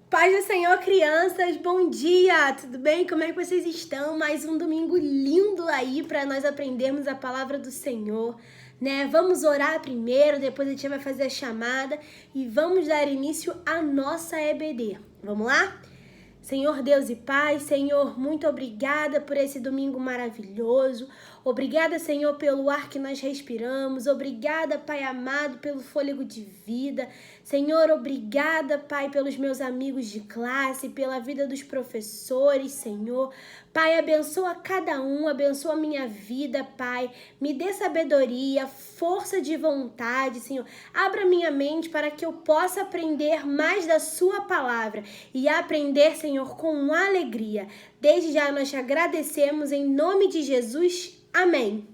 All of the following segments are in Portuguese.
Paz do Senhor, crianças, bom dia! Tudo bem? Como é que vocês estão? Mais um domingo lindo aí para nós aprendermos a palavra do Senhor, né? Vamos orar primeiro, depois a gente vai fazer a chamada e vamos dar início à nossa EBD. Vamos lá? Senhor Deus e Pai, Senhor, muito obrigada por esse domingo maravilhoso. Obrigada, Senhor, pelo ar que nós respiramos. Obrigada, Pai amado, pelo fôlego de vida. Senhor, obrigada, Pai, pelos meus amigos de classe, pela vida dos professores, Senhor. Pai, abençoa cada um, abençoa a minha vida, Pai. Me dê sabedoria, força de vontade, Senhor. Abra minha mente para que eu possa aprender mais da sua palavra e aprender, Senhor, com alegria. Desde já nós te agradecemos em nome de Jesus. Amém.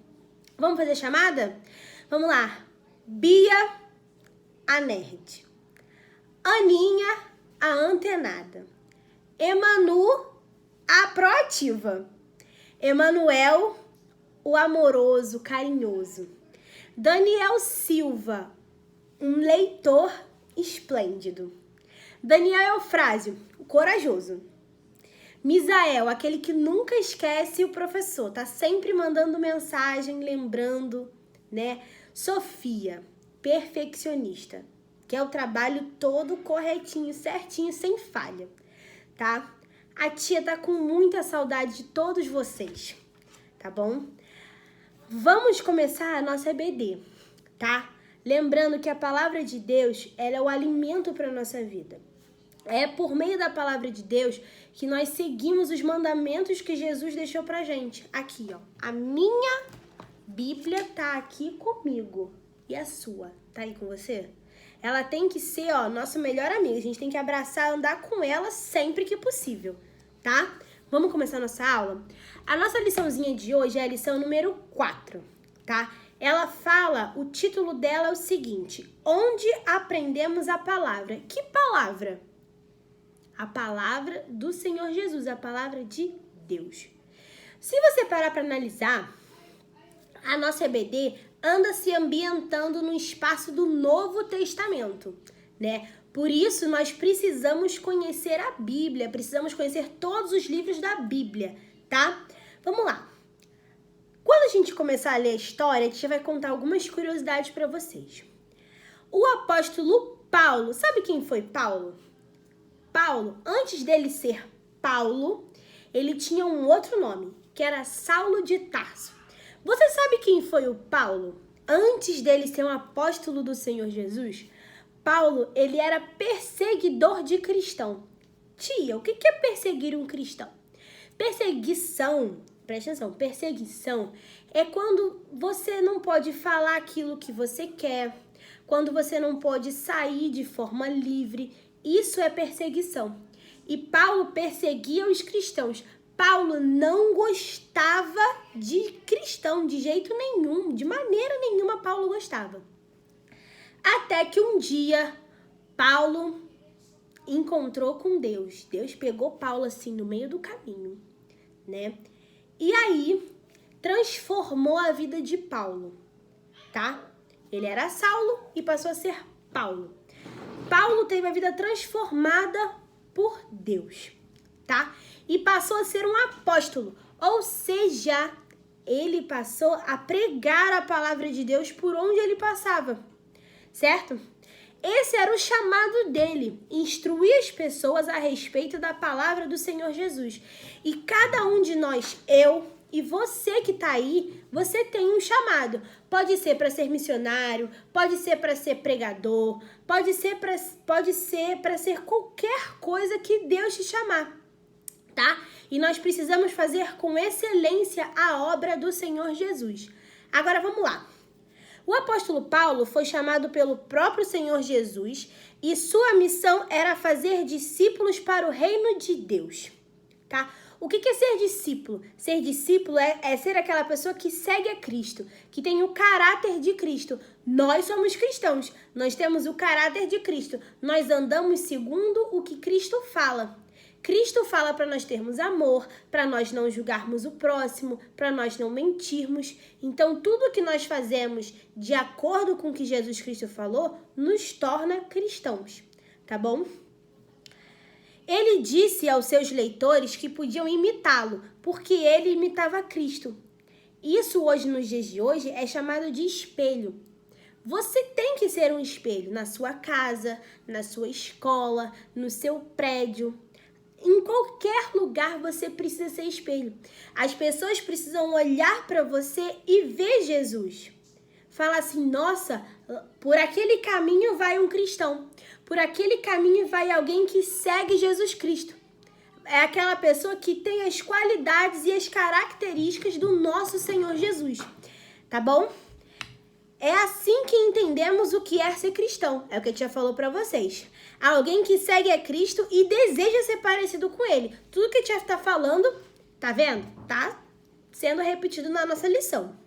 Vamos fazer chamada? Vamos lá. Bia, a nerd. Aninha, a antenada. Emanu, a proativa. Emanuel, o amoroso, carinhoso. Daniel Silva, um leitor esplêndido. Daniel Eufrásio, o corajoso. Misael, aquele que nunca esquece o professor, tá sempre mandando mensagem, lembrando, né? Sofia, perfeccionista, que é o trabalho todo corretinho, certinho, sem falha, tá? A tia tá com muita saudade de todos vocês, tá bom? Vamos começar a nossa EBD, tá? Lembrando que a palavra de Deus, ela é o alimento para a nossa vida. É por meio da palavra de Deus que nós seguimos os mandamentos que Jesus deixou pra gente. Aqui, ó. A minha Bíblia tá aqui comigo. E a sua? Tá aí com você? Ela tem que ser, ó, nosso melhor amigo. A gente tem que abraçar, andar com ela sempre que possível, tá? Vamos começar a nossa aula? A nossa liçãozinha de hoje é a lição número 4, tá? Ela fala, o título dela é o seguinte: onde aprendemos a palavra? Que palavra? A palavra do Senhor Jesus, a palavra de Deus. Se você parar para analisar, a nossa EBD anda se ambientando no espaço do Novo Testamento, né? Por isso, nós precisamos conhecer a Bíblia, precisamos conhecer todos os livros da Bíblia, tá? Vamos lá. Quando a gente começar a ler a história, a gente vai contar algumas curiosidades para vocês. O apóstolo Paulo, sabe quem foi Paulo? Paulo, antes dele ser Paulo, ele tinha um outro nome, que era Saulo de Tarso. Você sabe quem foi o Paulo? Antes dele ser um apóstolo do Senhor Jesus, Paulo, ele era perseguidor de cristão. Tia, o que é perseguir um cristão? Perseguição, presta atenção, perseguição é quando você não pode falar aquilo que você quer, quando você não pode sair de forma livre. Isso é perseguição. E Paulo perseguia os cristãos. Paulo não gostava de cristão de jeito nenhum, de maneira nenhuma Paulo gostava. Até que um dia Paulo encontrou com Deus. Deus pegou Paulo assim no meio do caminho, né? E aí transformou a vida de Paulo, tá? Ele era Saulo e passou a ser Paulo. Paulo teve a vida transformada por Deus, tá? E passou a ser um apóstolo, ou seja, ele passou a pregar a palavra de Deus por onde ele passava, certo? Esse era o chamado dele, instruir as pessoas a respeito da palavra do Senhor Jesus. E cada um de nós, eu e você que tá aí, você tem um chamado. Pode ser para ser missionário, pode ser para ser pregador, pode ser para ser qualquer coisa que Deus te chamar, tá? E nós precisamos fazer com excelência a obra do Senhor Jesus. Agora vamos lá. O apóstolo Paulo foi chamado pelo próprio Senhor Jesus e sua missão era fazer discípulos para o reino de Deus, tá? O que é ser discípulo? Ser discípulo é ser aquela pessoa que segue a Cristo, que tem o caráter de Cristo. Nós somos cristãos, nós temos o caráter de Cristo. Nós andamos segundo o que Cristo fala. Cristo fala para nós termos amor, para nós não julgarmos o próximo, para nós não mentirmos. Então, tudo que nós fazemos de acordo com o que Jesus Cristo falou, nos torna cristãos, tá bom? Ele disse aos seus leitores que podiam imitá-lo, porque ele imitava Cristo. Isso hoje, nos dias de hoje, é chamado de espelho. Você tem que ser um espelho na sua casa, na sua escola, no seu prédio. Em qualquer lugar você precisa ser espelho. As pessoas precisam olhar para você e ver Jesus. Fala assim, nossa, por aquele caminho vai um cristão. Por aquele caminho vai alguém que segue Jesus Cristo. É aquela pessoa que tem as qualidades e as características do nosso Senhor Jesus. Tá bom? É assim que entendemos o que é ser cristão. É o que a tia falou para vocês. Alguém que segue a Cristo e deseja ser parecido com ele. Tudo que a tia tá falando, tá vendo? Tá sendo repetido na nossa lição.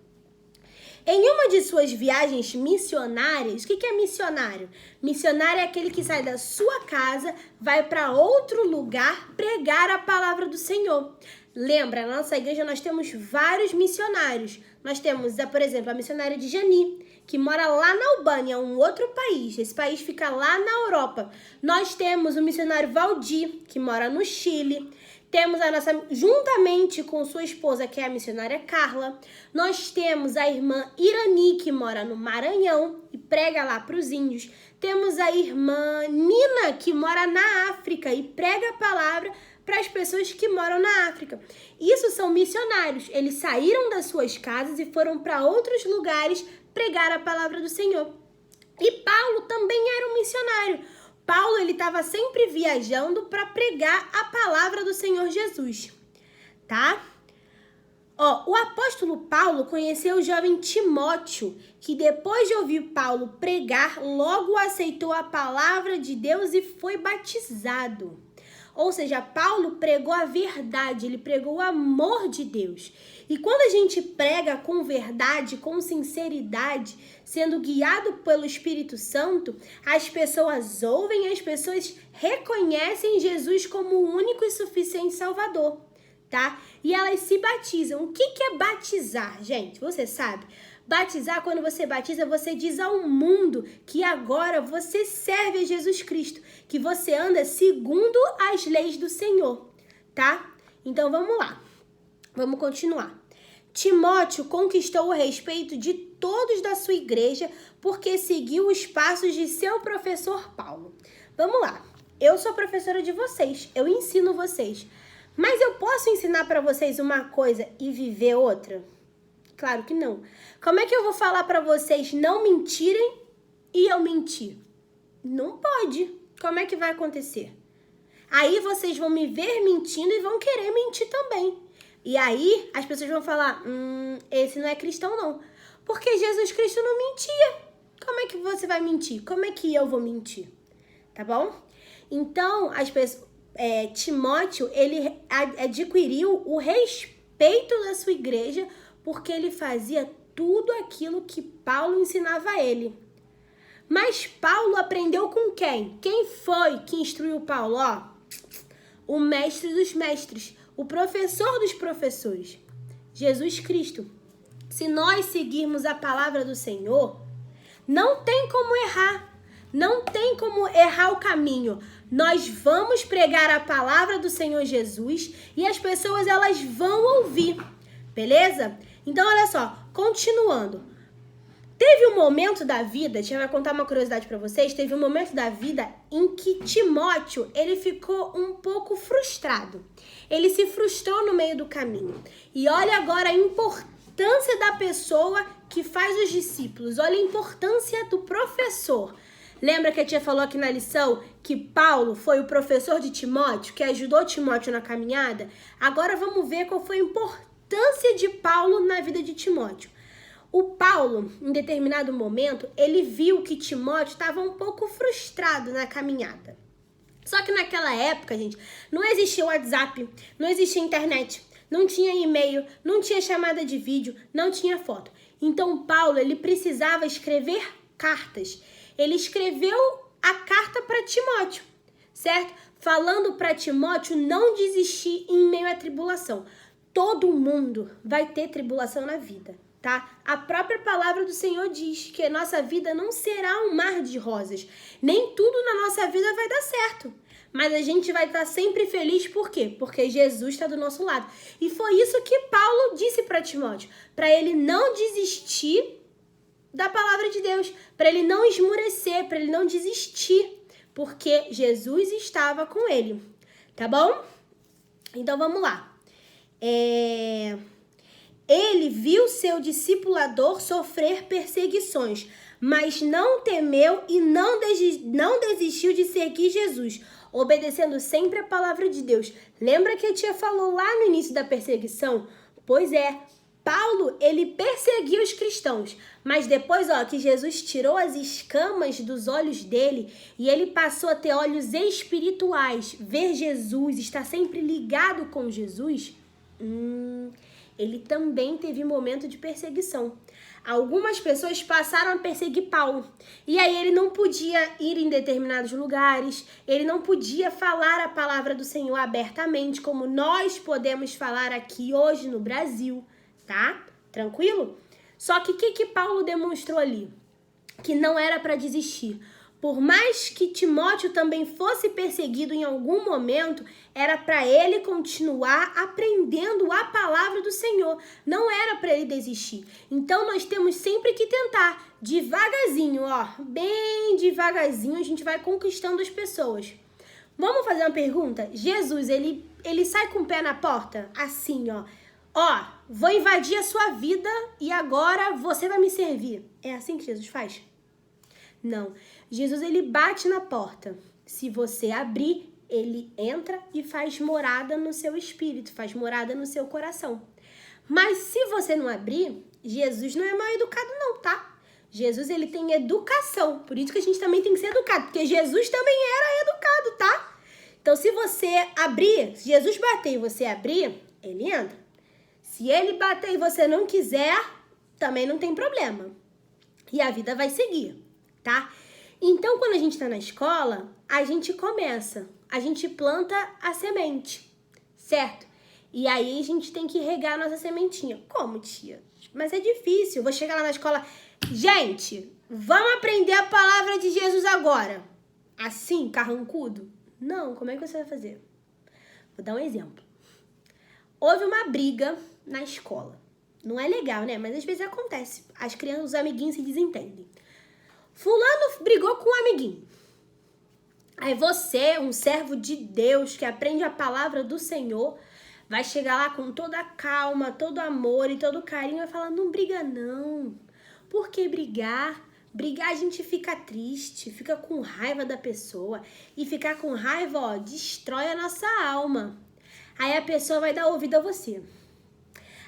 Em uma de suas viagens missionárias, o que é missionário? Missionário é aquele que sai da sua casa, vai para outro lugar pregar a palavra do Senhor. Lembra, na nossa igreja nós temos vários missionários. Nós temos, por exemplo, a missionária de Jani, que mora lá na Albânia, um outro país. Esse país fica lá na Europa. Nós temos o missionário Valdir, que mora no Chile. Temos a nossa, juntamente com sua esposa, que é a missionária Carla. Nós temos a irmã Irani, que mora no Maranhão e prega lá para os índios. Temos a irmã Nina, que mora na África e prega a palavra para as pessoas que moram na África. Isso são missionários. Eles saíram das suas casas e foram para outros lugares pregar a palavra do Senhor. E Paulo também era um missionário. Paulo, ele estava sempre viajando para pregar a palavra do Senhor Jesus, tá? O apóstolo Paulo conheceu o jovem Timóteo, que depois de ouvir Paulo pregar, logo aceitou a palavra de Deus e foi batizado. Ou seja, Paulo pregou a verdade, ele pregou o amor de Deus. E quando a gente prega com verdade, com sinceridade, sendo guiado pelo Espírito Santo, as pessoas ouvem, as pessoas reconhecem Jesus como o único e suficiente Salvador, tá? E elas se batizam. O que é batizar, gente? Você sabe? Batizar, quando você batiza, você diz ao mundo que agora você serve a Jesus Cristo, que você anda segundo as leis do Senhor, tá? Então vamos lá, vamos continuar. Timóteo conquistou o respeito de todos da sua igreja porque seguiu os passos de seu professor Paulo. Vamos lá, eu sou professora de vocês, eu ensino vocês, mas eu posso ensinar para vocês uma coisa e viver outra? Claro que não. Como é que eu vou falar para vocês não mentirem e eu mentir? Não pode. Como é que vai acontecer? Aí vocês vão me ver mentindo e vão querer mentir também. E aí as pessoas vão falar, esse não é cristão não. Porque Jesus Cristo não mentia. Como é que você vai mentir? Como é que eu vou mentir? Tá bom? Então, Timóteo, ele adquiriu o respeito da sua igreja porque ele fazia tudo aquilo que Paulo ensinava a ele. Mas Paulo aprendeu com quem? Quem foi que instruiu Paulo? O mestre dos mestres, o professor dos professores, Jesus Cristo. Se nós seguirmos a palavra do Senhor, não tem como errar. Não tem como errar o caminho. Nós vamos pregar a palavra do Senhor Jesus e as pessoas, elas vão ouvir. Beleza? Então, olha só, continuando. Teve um momento da vida, deixa eu contar uma curiosidade para vocês, teve um momento da vida em que Timóteo, ele ficou um pouco frustrado. Ele se frustrou no meio do caminho. E olha agora a importância da pessoa que faz os discípulos. Olha a importância do professor. Lembra que a tia falou aqui na lição que Paulo foi o professor de Timóteo, que ajudou Timóteo na caminhada? Agora vamos ver qual foi a importância de Paulo na vida de Timóteo. O Paulo, em determinado momento, ele viu que Timóteo estava um pouco frustrado na caminhada. Só que naquela época, gente, não existia WhatsApp, não existia internet, não tinha e-mail, não tinha chamada de vídeo, não tinha foto. Então Paulo, ele precisava escrever cartas. Ele escreveu a carta para Timóteo, certo? Falando para Timóteo não desistir em meio à tribulação. Todo mundo vai ter tribulação na vida, tá? A própria palavra do Senhor diz que a nossa vida não será um mar de rosas. Nem tudo na nossa vida vai dar certo. mas a gente vai estar sempre feliz, por quê? Porque Jesus está do nosso lado. E foi isso que Paulo disse para Timóteo, para ele não desistir da palavra de Deus, para ele não esmurecer, para ele não desistir, porque Jesus estava com ele, tá bom? Então vamos lá. Ele viu seu discipulador sofrer perseguições, mas não temeu e não desistiu de seguir Jesus, obedecendo sempre a palavra de Deus. Lembra que a tia falou lá no início da perseguição? Pois é, Paulo, ele perseguiu os cristãos, mas depois, que Jesus tirou as escamas dos olhos dele e ele passou a ter olhos espirituais, ver Jesus, estar sempre ligado com Jesus, ele também teve momento de perseguição. Algumas pessoas passaram a perseguir Paulo. E aí ele não podia ir em determinados lugares, ele não podia falar a palavra do Senhor abertamente, como nós podemos falar aqui hoje no Brasil, tá? Tranquilo? Só que o que Paulo demonstrou ali? Que não era para desistir. Por mais que Timóteo também fosse perseguido em algum momento, era para ele continuar aprendendo a palavra do Senhor. Não era para ele desistir. Então, nós temos sempre que tentar, devagarzinho, bem devagarzinho, a gente vai conquistando as pessoas. Vamos fazer uma pergunta? Jesus, ele sai com o pé na porta? Assim, vou invadir a sua vida e agora você vai me servir. É assim que Jesus faz? Não. Jesus, ele bate na porta. Se você abrir, ele entra e faz morada no seu espírito, faz morada no seu coração. Mas se você não abrir, Jesus não é mal educado não, tá? Jesus, ele tem educação. Por isso que a gente também tem que ser educado, porque Jesus também era educado, tá? Então, se você abrir, se Jesus bater e você abrir, ele entra. Se ele bater e você não quiser, também não tem problema. E a vida vai seguir, tá? Então, quando a gente tá na escola, a gente começa, a gente planta a semente, certo? E aí a gente tem que regar a nossa sementinha. Como, tia? Mas é difícil, eu vou chegar lá na escola, gente, vamos aprender a palavra de Jesus agora. Assim, carrancudo? Não, como é que você vai fazer? Vou dar um exemplo. Houve uma briga na escola. Não é legal, né? Mas às vezes acontece. As crianças, os amiguinhos se desentendem. Fulano brigou com um amiguinho. Aí você, um servo de Deus que aprende a palavra do Senhor, vai chegar lá com toda a calma, todo amor e todo carinho e vai falar, não briga não. Por que brigar? Brigar a gente fica triste, fica com raiva da pessoa. E ficar com raiva, destrói a nossa alma. Aí a pessoa vai dar ouvido a você.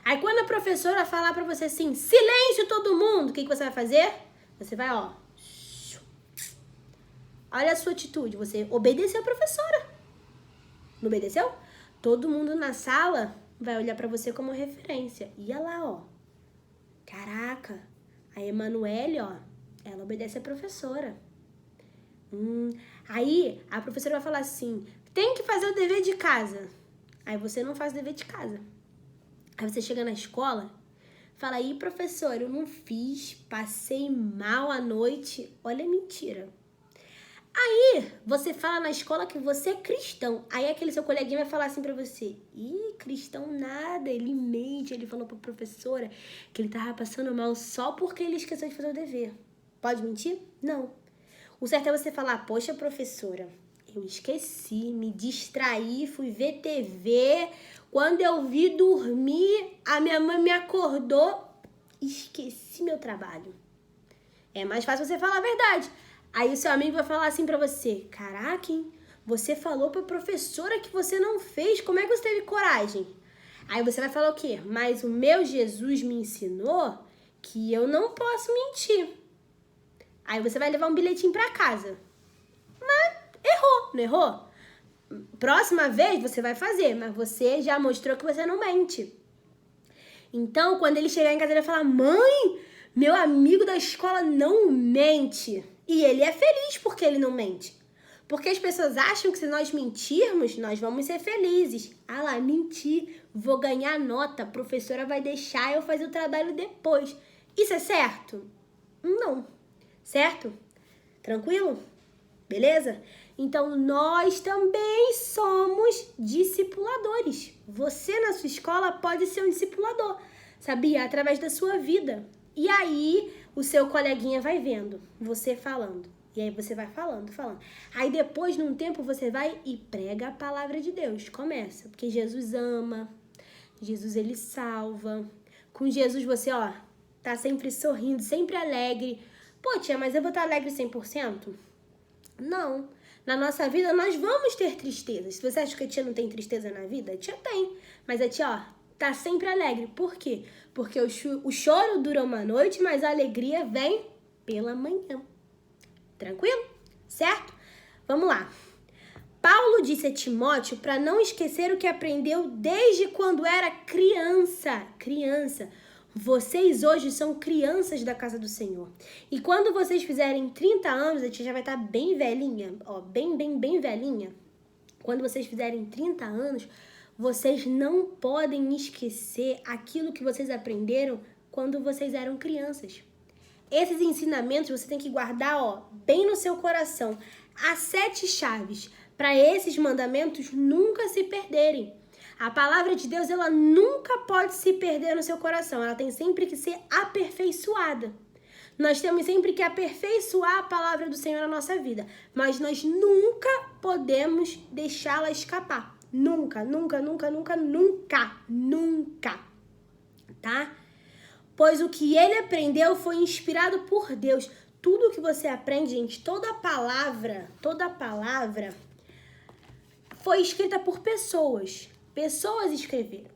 Aí quando a professora falar pra você assim, silêncio todo mundo, o que você vai fazer? Você vai, olha a sua atitude, você obedeceu a professora. Não obedeceu? Todo mundo na sala vai olhar pra você como referência. E olha lá, caraca, a Emanuele, ela obedece a professora. Aí a professora vai falar assim, tem que fazer o dever de casa. Aí você não faz o dever de casa. Aí você chega na escola, fala, aí professora, eu não fiz, passei mal à noite. Olha a mentira. Aí você fala na escola que você é cristão. Aí aquele seu coleguinha vai falar assim pra você, cristão nada, ele mente. Ele falou pra professora que ele tava passando mal só porque ele esqueceu de fazer o dever. Pode mentir? Não. O certo é você falar, poxa professora, eu esqueci, me distraí, fui ver TV. Quando eu vi dormir, a minha mãe me acordou, esqueci meu trabalho. É mais fácil você falar a verdade. Aí o seu amigo vai falar assim pra você, caraca, hein? Você falou pra professora que você não fez, como é que você teve coragem? Aí você vai falar o quê? Mas o meu Jesus me ensinou que eu não posso mentir. Aí você vai levar um bilhetinho pra casa. Mas errou, não errou? Próxima vez você vai fazer, mas você já mostrou que você não mente. Então, quando ele chegar em casa, ele vai falar, mãe, meu amigo da escola não mente. E ele é feliz porque ele não mente. Porque as pessoas acham que se nós mentirmos, nós vamos ser felizes. Ah lá, mentir, vou ganhar nota, a professora vai deixar eu fazer o trabalho depois. Isso é certo? Não. Certo? Tranquilo? Beleza? Então, nós também somos discipuladores. Você, na sua escola, pode ser um discipulador, sabia? Através da sua vida. E aí, o seu coleguinha vai vendo você falando. E aí, você vai falando. Aí, depois, num tempo, você vai e prega a palavra de Deus. Começa. Porque Jesus ama. Jesus, ele salva. Com Jesus, você, tá sempre sorrindo, sempre alegre. Pô, tia, mas eu vou estar alegre 100%? Não. Na nossa vida, nós vamos ter tristezas. Se você acha que a tia não tem tristeza na vida, a tia tem. Mas a tia, tá sempre alegre. Por quê? Porque o choro dura uma noite, mas a alegria vem pela manhã. Tranquilo? Certo? Vamos lá. Paulo disse a Timóteo para não esquecer o que aprendeu desde quando era criança. Vocês hoje são crianças da casa do Senhor. E quando vocês fizerem 30 anos, a tia já vai estar bem velhinha, bem velhinha. Quando vocês fizerem 30 anos, vocês não podem esquecer aquilo que vocês aprenderam quando vocês eram crianças. Esses ensinamentos você tem que guardar, bem no seu coração. As 7 chaves para esses mandamentos nunca se perderem. A palavra de Deus, ela nunca pode se perder no seu coração. Ela tem sempre que ser aperfeiçoada. Nós temos sempre que aperfeiçoar a palavra do Senhor na nossa vida. Mas nós nunca podemos deixá-la escapar. Nunca. Tá? Pois o que ele aprendeu foi inspirado por Deus. Tudo que você aprende, gente, toda palavra foi escrita por pessoas. Pessoas escreveram.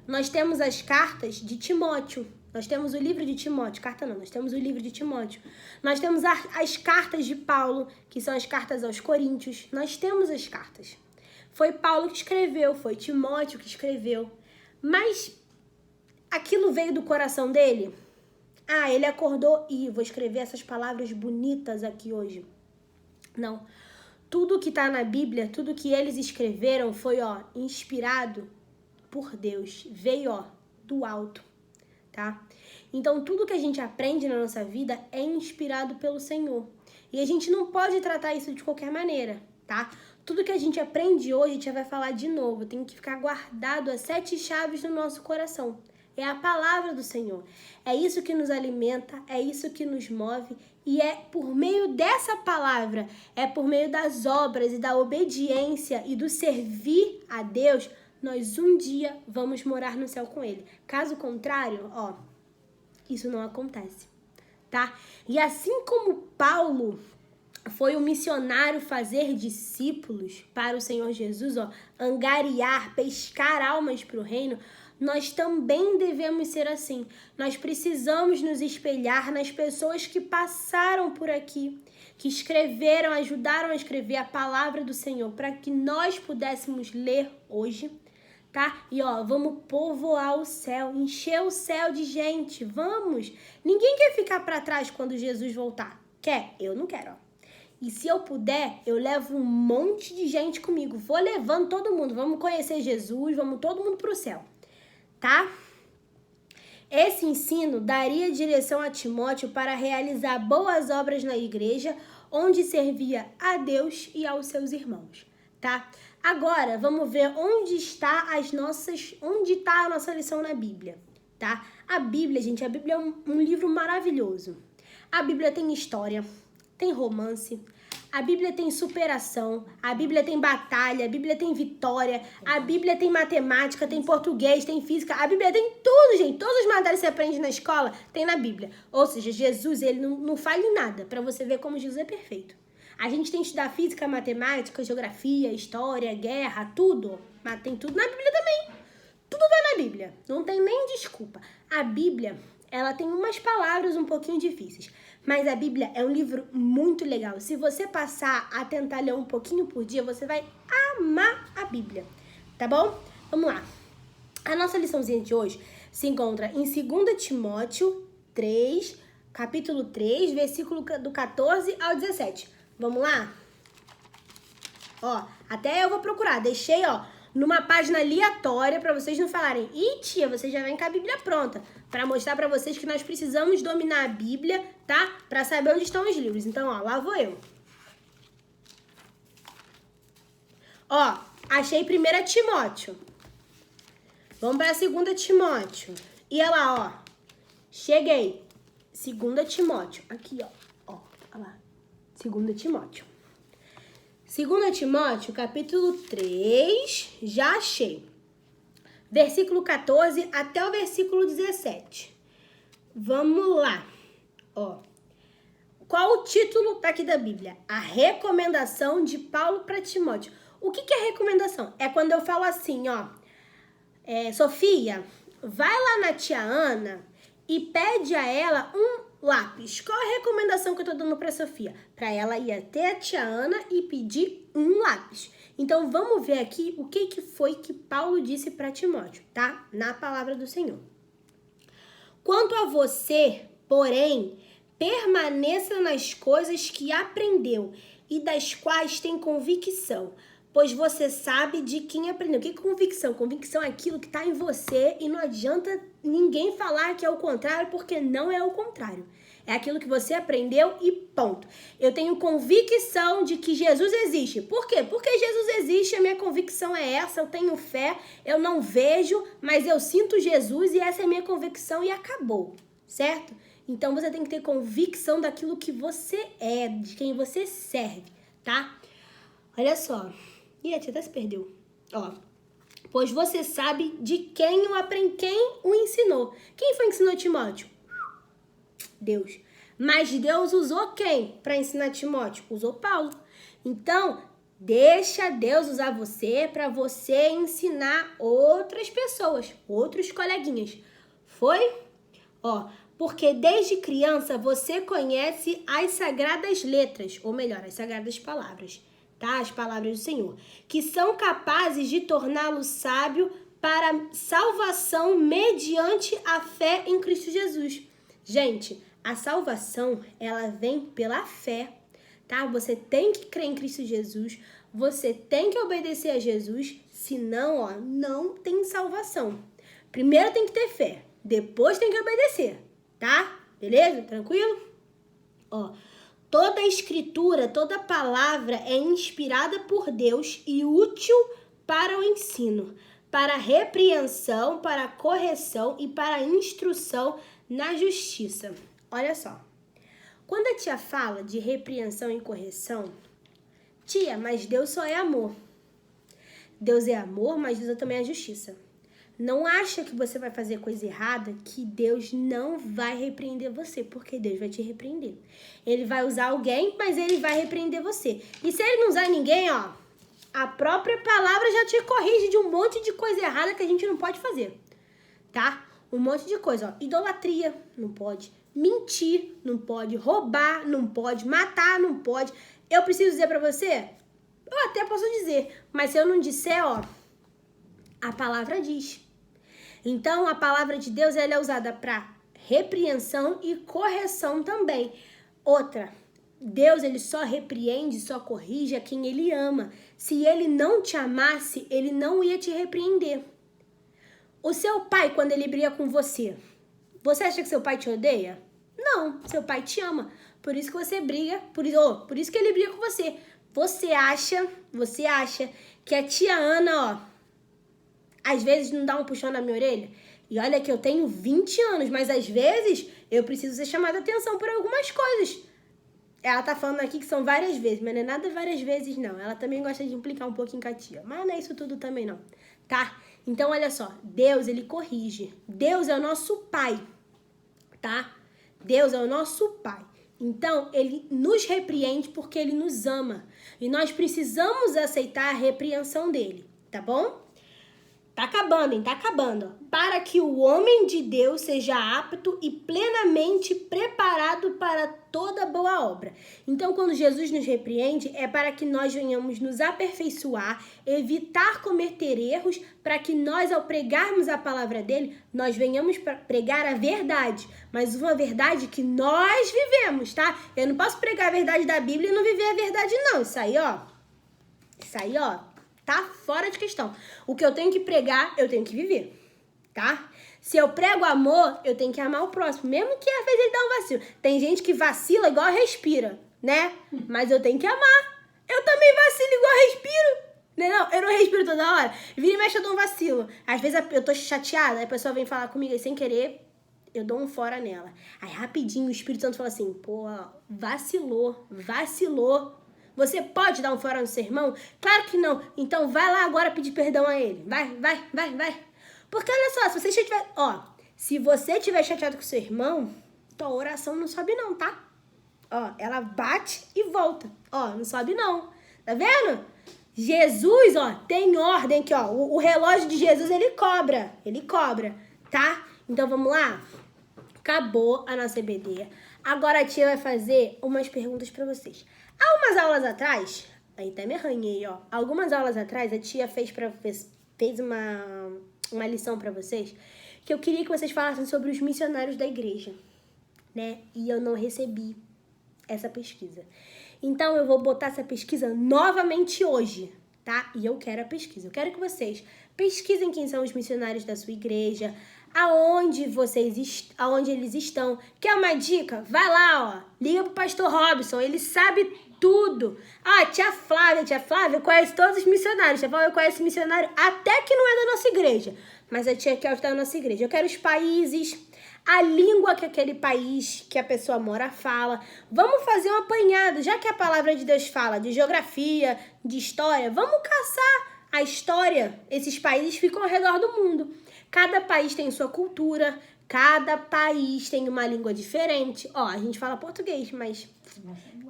Nós temos as cartas de Timóteo. Nós temos o livro de Timóteo. Carta não, nós temos o livro de Timóteo. Nós temos as cartas de Paulo, que são as cartas aos Coríntios. Nós temos as cartas. Foi Paulo que escreveu, foi Timóteo que escreveu. Mas aquilo veio do coração dele? Ele acordou e vou escrever essas palavras bonitas aqui hoje. Não. Tudo que está na Bíblia, tudo que eles escreveram foi, inspirado por Deus. Veio, do alto, tá? Então, tudo que a gente aprende na nossa vida é inspirado pelo Senhor. E a gente não pode tratar isso de qualquer maneira, tá? Tudo que a gente aprende hoje, a gente vai falar de novo. Tem que ficar guardado as 7 chaves no nosso coração. É a palavra do Senhor. É isso que nos alimenta, é isso que nos move. E é por meio dessa palavra, é por meio das obras e da obediência e do servir a Deus, nós um dia vamos morar no céu com Ele. Caso contrário, isso não acontece, tá? E assim como Paulo foi um missionário fazer discípulos para o Senhor Jesus, angariar, pescar almas para o reino, nós também devemos ser assim. Nós precisamos nos espelhar nas pessoas que passaram por aqui, que escreveram, ajudaram a escrever a palavra do Senhor, para que nós pudéssemos ler hoje, tá? E vamos povoar o céu, encher o céu de gente, vamos! Ninguém quer ficar para trás quando Jesus voltar. Quer? Eu não quero, E se eu puder, eu levo um monte de gente comigo. Vou levando todo mundo. Vamos conhecer Jesus, vamos todo mundo pro céu. Tá? Esse ensino daria direção a Timóteo para realizar boas obras na igreja, onde servia a Deus e aos seus irmãos, tá? Agora, vamos ver onde está a nossa lição na Bíblia, tá? A Bíblia, gente, a Bíblia é um livro maravilhoso. A Bíblia tem história, tem romance, a Bíblia tem superação, a Bíblia tem batalha, a Bíblia tem vitória, a Bíblia tem matemática, tem português, tem física, a Bíblia tem tudo, gente. Todas as matérias que você aprende na escola tem na Bíblia. Ou seja, Jesus, ele não falha em nada, para você ver como Jesus é perfeito. A gente tem que estudar física, matemática, geografia, história, guerra, tudo. Mas tem tudo na Bíblia também. Tudo tá na Bíblia. Não tem nem desculpa. A Bíblia, ela tem umas palavras um pouquinho difíceis. Mas a Bíblia é um livro muito legal. Se você passar a tentar ler um pouquinho por dia, você vai amar a Bíblia. Tá bom? Vamos lá. A nossa liçãozinha de hoje se encontra em 2 Timóteo 3, capítulo 3, versículo do 14 ao 17. Vamos lá? Até eu vou procurar. Deixei, numa página aleatória para vocês não falarem: ih, tia, você já vem com a Bíblia pronta. Para mostrar para vocês que nós precisamos dominar a Bíblia, tá? Para saber onde estão os livros. Então, lá vou eu. Ó, achei 1 Timóteo. Vamos para 2 Timóteo. E olha lá, ó. Cheguei. 2 Timóteo. Aqui, ó. Ó, olha lá. 2 Timóteo. 2 Timóteo, capítulo 3. Já achei. Versículo 14 até o versículo 17. Vamos lá. Ó. Qual o título aqui da Bíblia? A recomendação de Paulo para Timóteo. O que é recomendação? É quando eu falo assim, ó. Sofia, vai lá na tia Ana e pede a ela um lápis. Qual a recomendação que eu tô dando pra Sofia? Pra ela ir até a tia Ana e pedir um lápis. Então, vamos ver aqui o que foi que Paulo disse para Timóteo, tá? Na palavra do Senhor. Quanto a você, porém, permaneça nas coisas que aprendeu e das quais tem convicção, pois você sabe de quem aprendeu. O que é convicção? Convicção é aquilo que está em você e não adianta ninguém falar que é o contrário, porque não é o contrário. É aquilo que você aprendeu e ponto. Eu tenho convicção de que Jesus existe. Por quê? Porque Jesus existe, a minha convicção é essa, eu tenho fé, eu não vejo, mas eu sinto Jesus e essa é a minha convicção e acabou, certo? Então você tem que ter convicção daquilo que você é, de quem você serve, tá? Olha só. Ih, a tia até se perdeu. Ó. Pois você sabe de quem o ensinou. Quem foi que ensinou Timóteo? Deus. Mas Deus usou quem para ensinar Timóteo? Usou Paulo. Então, deixa Deus usar você para você ensinar outras pessoas, outros coleguinhas. Foi? Ó, porque desde criança você conhece as sagradas letras, ou melhor, as sagradas palavras, tá? As palavras do Senhor, que são capazes de torná-lo sábio para salvação mediante a fé em Cristo Jesus. Gente, a salvação, ela vem pela fé, tá? Você tem que crer em Cristo Jesus, você tem que obedecer a Jesus, senão, ó, não tem salvação. Primeiro tem que ter fé, depois tem que obedecer, tá? Beleza? Tranquilo? Ó, toda a escritura, toda palavra é inspirada por Deus e útil para o ensino, para a repreensão, para a correção e para a instrução na justiça. Olha só, quando a tia fala de repreensão e correção, tia, mas Deus só é amor. Deus é amor, mas Deus também é justiça. Não acha que você vai fazer coisa errada, que Deus não vai repreender você, porque Deus vai te repreender. Ele vai usar alguém, mas ele vai repreender você. E se ele não usar ninguém, ó, a própria palavra já te corrige de um monte de coisa errada que a gente não pode fazer, tá? Um monte de coisa, ó. Idolatria, não pode. Mentir, não pode. Roubar, não pode. Matar, não pode. Eu preciso dizer pra você? Eu até posso dizer, mas se eu não disser, ó, a palavra diz. Então, a palavra de Deus, ela é usada para repreensão e correção também. Outra, Deus, ele só repreende, só corrige a quem ele ama. Se ele não te amasse, ele não ia te repreender. O seu pai, quando ele briga com você, você acha que seu pai te odeia? Não, seu pai te ama. Por isso que você briga, por isso que ele briga com você. Você acha que a tia Ana, ó, às vezes não dá um puxão na minha orelha? E olha que eu tenho 20 anos, mas às vezes eu preciso ser chamada a atenção por algumas coisas. Ela tá falando aqui que são várias vezes, mas não é nada várias vezes, não. Ela também gosta de implicar um pouquinho com a tia. Mas não é isso tudo também, não. Tá? Então, olha só. Deus, ele corrige. Deus é o nosso pai. Tá? Deus é o nosso pai. Então, ele nos repreende porque ele nos ama. E nós precisamos aceitar a repreensão dele. Tá bom? Tá acabando, hein? Tá acabando. Para que o homem de Deus seja apto e plenamente preparado para toda boa obra. Então, quando Jesus nos repreende, é para que nós venhamos nos aperfeiçoar, evitar cometer erros, para que nós, ao pregarmos a palavra dele, nós venhamos pregar a verdade. Mas uma verdade que nós vivemos, tá? Eu não posso pregar a verdade da Bíblia e não viver a verdade, não. Isso aí, ó, tá fora de questão. O que eu tenho que pregar, eu tenho que viver, tá? Se eu prego amor, eu tenho que amar o próximo, mesmo que às vezes ele dá um vacilo. Tem gente que vacila igual respira, né? Mas eu tenho que amar. Eu também vacilo igual respiro. Não, eu não respiro toda hora. Vira e mexe, eu dou um vacilo. Às vezes eu tô chateada, aí a pessoa vem falar comigo e sem querer, eu dou um fora nela. Aí rapidinho o Espírito Santo fala assim, pô, vacilou. Você pode dar um fora no seu irmão? Claro que não. Então vai lá agora pedir perdão a ele. Vai. Porque olha só, se você estiver chateado com seu irmão, tua oração não sobe não, tá? Ela bate e volta. Não sobe não. Tá vendo? Jesus, tem ordem aqui, o relógio de Jesus, ele cobra, tá? Então, vamos lá? Acabou a nossa EBD. Agora a tia vai fazer umas perguntas pra vocês. Há umas aulas atrás, aí até me arranhei, Algumas aulas atrás, a tia fez uma lição pra vocês, que eu queria que vocês falassem sobre os missionários da igreja, né? E eu não recebi essa pesquisa. Então, eu vou botar essa pesquisa novamente hoje, tá? E eu quero a pesquisa. Eu quero que vocês pesquisem quem são os missionários da sua igreja, aonde eles estão. Quer uma dica? Vai lá, liga pro pastor Robson, ele sabe tudo. Tia Flávia conhece todos os missionários. Tia Flávia conhece missionário até que não é da nossa igreja. Mas a tia quer estar da nossa igreja. Eu quero os países, a língua que aquele país que a pessoa mora fala. Vamos fazer um apanhado, já que a palavra de Deus fala de geografia, de história, vamos caçar a história. Esses países ficam ao redor do mundo. Cada país tem sua cultura, cada país tem uma língua diferente. A gente fala português, mas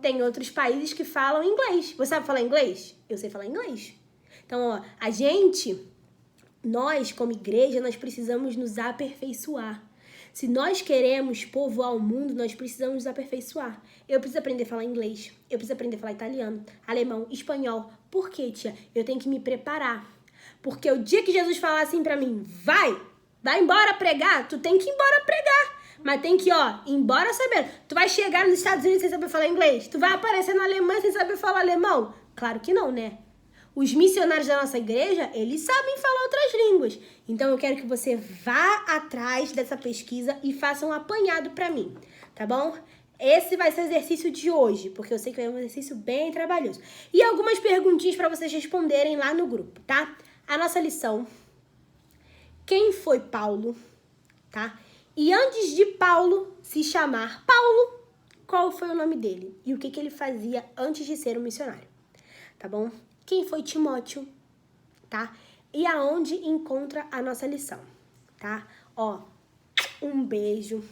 tem outros países que falam inglês. Você sabe falar inglês? Eu sei falar inglês. Então, nós, como igreja, nós precisamos nos aperfeiçoar. Se nós queremos povoar o mundo, nós precisamos nos aperfeiçoar. Eu preciso aprender a falar inglês, eu preciso aprender a falar italiano, alemão, espanhol. Por quê, tia? Eu tenho que me preparar. Porque o dia que Jesus falar assim pra mim, vai embora pregar, tu tem que ir embora pregar. Mas tem que, ir embora sabendo. Tu vai chegar nos Estados Unidos sem saber falar inglês? Tu vai aparecer na Alemanha sem saber falar alemão? Claro que não, né? Os missionários da nossa igreja, eles sabem falar outras línguas. Então, eu quero que você vá atrás dessa pesquisa e faça um apanhado pra mim, tá bom? Esse vai ser o exercício de hoje, porque eu sei que é um exercício bem trabalhoso. E algumas perguntinhas pra vocês responderem lá no grupo, tá? A nossa lição, quem foi Paulo, tá? E antes de Paulo se chamar Paulo, qual foi o nome dele? E o que ele fazia antes de ser um missionário, tá bom? Quem foi Timóteo, tá? E aonde encontra a nossa lição, tá? Um beijo.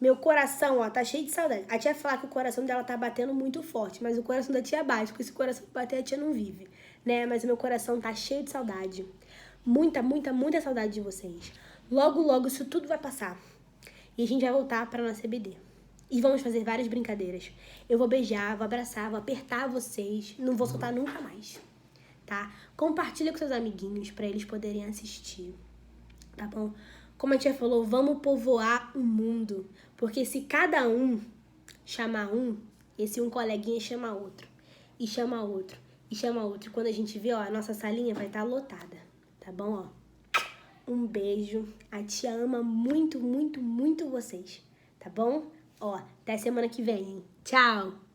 Meu coração, tá cheio de saudade. A tia fala que o coração dela tá batendo muito forte, mas o coração da tia bate, porque se o coração bater, a tia não vive, né? Mas o meu coração tá cheio de saudade. Muita saudade de vocês. Logo, isso tudo vai passar. E a gente vai voltar pra nossa EBD. E vamos fazer várias brincadeiras. Eu vou beijar, vou abraçar, vou apertar vocês. Não vou soltar nunca mais, tá? Compartilha com seus amiguinhos pra eles poderem assistir, tá bom? Como a tia falou, vamos povoar o mundo. Porque se cada um chamar esse um coleguinha chama outro. E chama outro. E chama outro. Quando a gente vê, a nossa salinha vai estar lotada, tá bom? Um beijo. A tia ama muito vocês, tá bom? Até semana que vem, hein? Tchau!